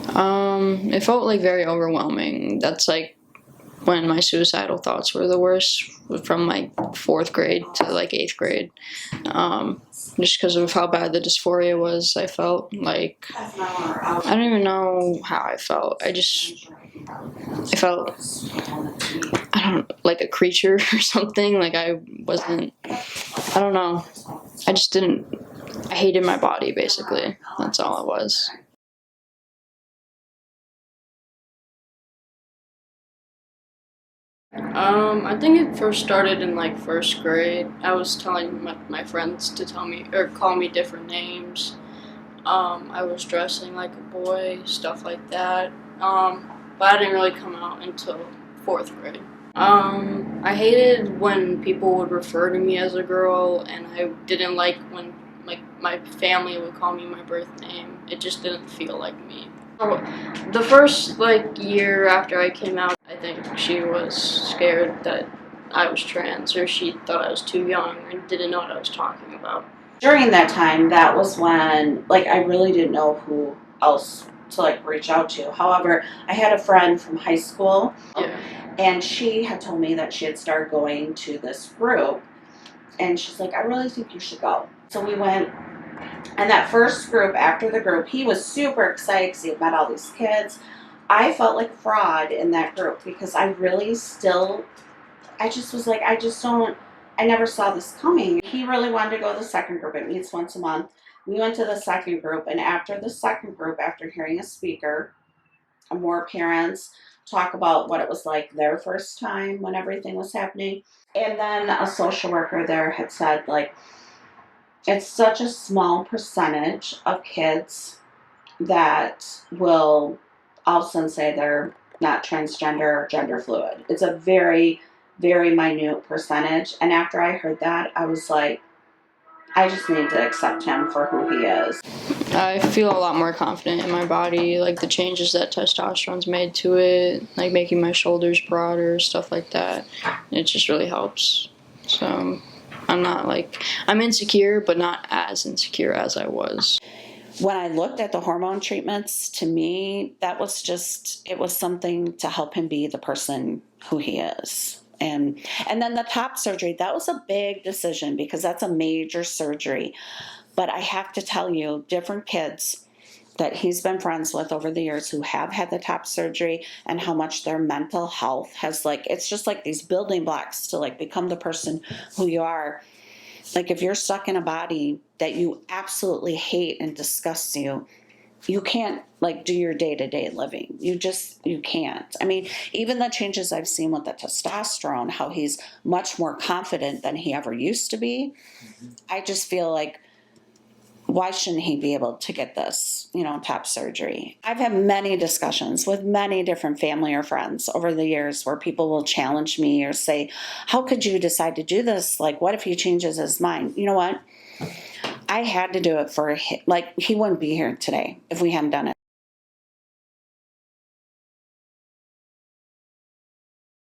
It felt like very overwhelming. That's like when my suicidal thoughts were the worst, from like fourth grade to like eighth grade. Just because of how bad the dysphoria was, I felt like I don't even know how I felt. I felt I don't like a creature or something. Like I wasn't. I don't know. I just didn't. I hated my body basically. That's all it was. I think it first started in like first grade. I was telling my friends to tell me or call me different names. I was dressing like a boy, stuff like that. But I didn't really come out until fourth grade. I hated when people would refer to me as a girl, and I didn't like when like my family would call me my birth name. It just didn't feel like me. So the first like year after I came out, I think she was scared that I was trans, or she thought I was too young and didn't know what I was talking about. During that time, that was when, like, I really didn't know who else to, like, reach out to. However, I had a friend from high school, Yeah. and she had told me that she had started going to this group, and she's like, I really think you should go. So we went, and that first group, after the group, he was super excited because he had met all these kids. I felt like fraud in that group because I really still, I just was like, I never saw this coming. He really wanted to go to the second group. It meets once a month. We went to the second group, and after the second group, after hearing a speaker, more parents talk about what it was like their first time when everything was happening. And then a social worker there had said, like, it's such a small percentage of kids that will all of a sudden say they're not transgender or gender fluid. It's a very, very minute percentage. And after I heard that, I was like, I just need to accept him for who he is. I feel a lot more confident in my body, like the changes that testosterone's made to it, like making my shoulders broader, stuff like that. It just really helps. So I'm not like, I'm insecure, but not as insecure as I was. When I looked at the hormone treatments, to me, that was just, it was something to help him be the person who he is. And then the top surgery, that was a big decision because that's a major surgery. But I have to tell you, different kids that he's been friends with over the years who have had the top surgery and how much their mental health has, like, it's just like these building blocks to like become the person who you are. Like if you're stuck in a body that you absolutely hate and disgusts you, you can't like do your day-to-day living. You can't. I mean, even the changes I've seen with the testosterone, how he's much more confident than he ever used to be. I just feel like, why shouldn't he be able to get this, top surgery? I've had many discussions with many different family or friends over the years where people will challenge me or say, how could you decide to do this? Like, what if he changes his mind? You know what? I had to do it for, like, he wouldn't be here today if we hadn't done it.